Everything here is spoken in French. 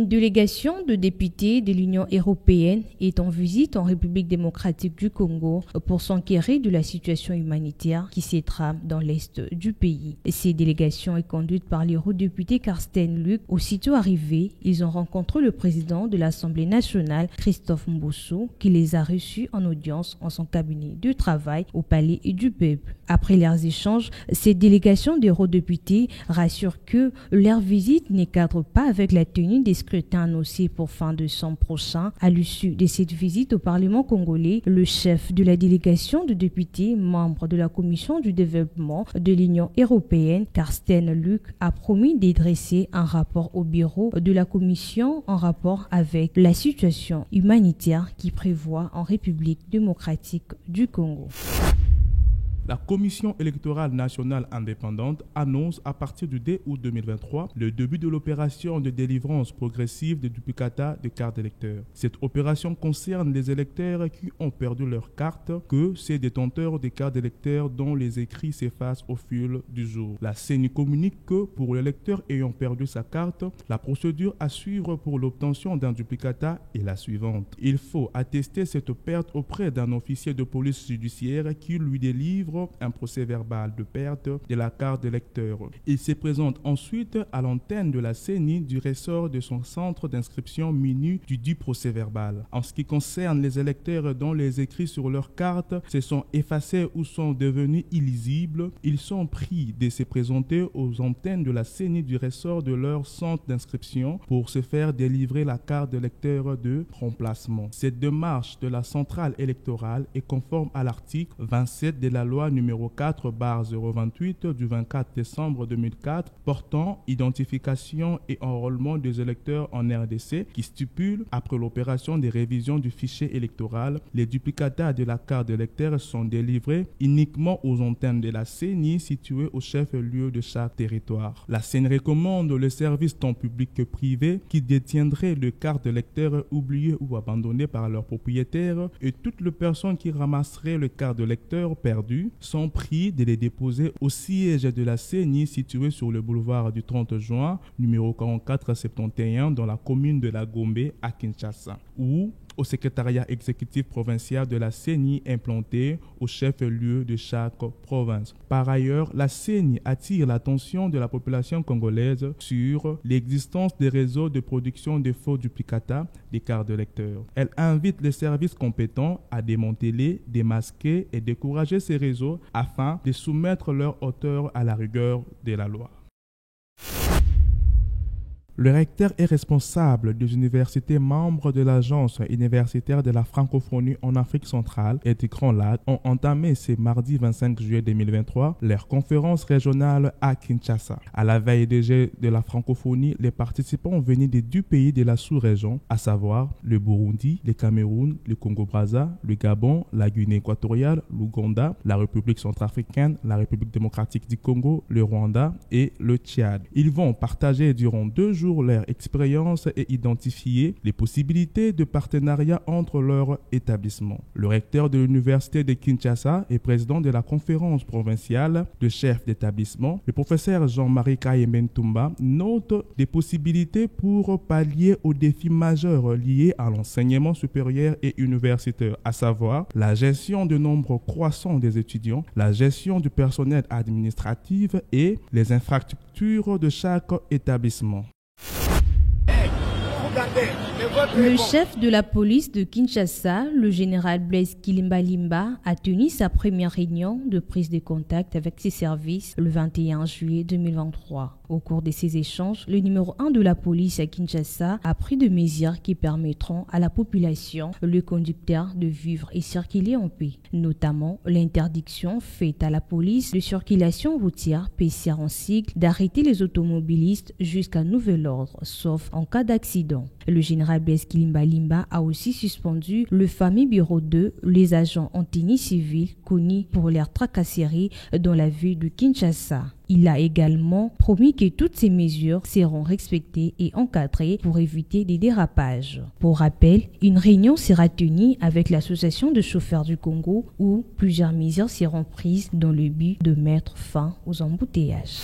Une délégation de députés de l'Union européenne est en visite en République démocratique du Congo pour s'enquérir de la situation humanitaire qui s'étrame dans l'est du pays. Cette délégation est conduite par l'eurodéputé Carsten Luc. Aussitôt arrivés, ils ont rencontré le président de l'Assemblée nationale, Christophe Mbosso, qui les a reçus en audience en son cabinet de travail au Palais du Peuple. Après leurs échanges, cette délégation d'eurodéputés rassure que leur visite ne cadre pas avec la tenue des scrutins annoncés pour fin décembre prochain. À l'issue de cette visite au Parlement congolais, le chef de la délégation de députés, membre de la Commission du développement de l'Union européenne, Carsten Luc, a promis de dresser un rapport au bureau de la Commission en rapport avec la situation humanitaire qui prévoit en République démocratique du Congo. La Commission électorale nationale indépendante annonce à partir du 2 août 2023 le début de l'opération de délivrance progressive de duplicata de cartes d'électeurs. Cette opération concerne les électeurs qui ont perdu leur carte que ces détenteurs des cartes d'électeurs dont les écrits s'effacent au fil du jour. La CENI communique que pour l'électeur ayant perdu sa carte, la procédure à suivre pour l'obtention d'un duplicata est la suivante. Il faut attester cette perte auprès d'un officier de police judiciaire qui lui délivre un procès-verbal de perte de la carte d'électeur. Il se présente ensuite à l'antenne de la CENI du ressort de son centre d'inscription muni du dit procès-verbal. En ce qui concerne les électeurs dont les écrits sur leur carte se sont effacés ou sont devenus illisibles, ils sont pris de se présenter aux antennes de la CENI du ressort de leur centre d'inscription pour se faire délivrer la carte d'électeur de remplacement. Cette démarche de la centrale électorale est conforme à l'article 27 de la loi numéro 4/028 du 24 décembre 2004 portant identification et enrôlement des électeurs en RDC qui stipule, après l'opération des révisions du fichier électoral, les duplicata de la carte d'électeur sont délivrés uniquement aux antennes de la CENI situées au chef-lieu de chaque territoire. La CENI recommande les services tant publics que privés qui détiendraient les cartes d'électeurs oubliées ou abandonnées par leurs propriétaires et toutes les personnes qui ramasseraient les cartes d'électeurs perdues sont pris de les déposer au siège de la CENI situé sur le boulevard du 30 juin, numéro 4471 dans la commune de la Gombe à Kinshasa, ou au secrétariat exécutif provincial de la CENI implanté au chef-lieu de chaque province. Par ailleurs, la CENI attire l'attention de la population congolaise sur l'existence des réseaux de production de faux duplicata des cartes d'électeurs. Elle invite les services compétents à démanteler, démasquer et décourager ces réseaux afin de soumettre leurs auteurs à la rigueur de la loi. Le recteur est responsable des universités membres de l'Agence universitaire de la francophonie en Afrique centrale et du Grand Lac ont entamé ce mardi 25 juillet 2023 leur conférence régionale à Kinshasa. À la veille des Jeux de la francophonie, les participants venus des 10 pays de la sous-région, à savoir le Burundi, le Cameroun, le Congo-Brazza, le Gabon, la Guinée équatoriale, l'Ouganda, la République centrafricaine, la République démocratique du Congo, le Rwanda et le Tchad. Ils vont partager durant 2 jours leur expérience et identifier les possibilités de partenariat entre leurs établissements. Le recteur de l'université de Kinshasa et président de la conférence provinciale de chefs d'établissement, le professeur Jean-Marie Kayementumba, note des possibilités pour pallier aux défis majeurs liés à l'enseignement supérieur et universitaire, à savoir la gestion du nombre croissant des étudiants, la gestion du personnel administratif et les infrastructures de chaque établissement. Le chef de la police de Kinshasa, le général Blaise Kilimbalimba, a tenu sa première réunion de prise de contact avec ses services le 21 juillet 2023. Au cours de ces échanges, le numéro 1 de la police à Kinshasa a pris des mesures qui permettront à la population, le conducteur, de vivre et circuler en paix, notamment l'interdiction faite à la police de circulation routière PCR en cycle d'arrêter les automobilistes jusqu'à nouvel ordre, sauf en cas d'accident. Le général Blaise Kilimbalimba a aussi suspendu le fameux bureau 2, les agents en tenue civile connus pour leurs tracasseries dans la ville de Kinshasa. Il a également promis que toutes ces mesures seront respectées et encadrées pour éviter des dérapages. Pour rappel, une réunion sera tenue avec l'Association de chauffeurs du Congo où plusieurs mesures seront prises dans le but de mettre fin aux embouteillages.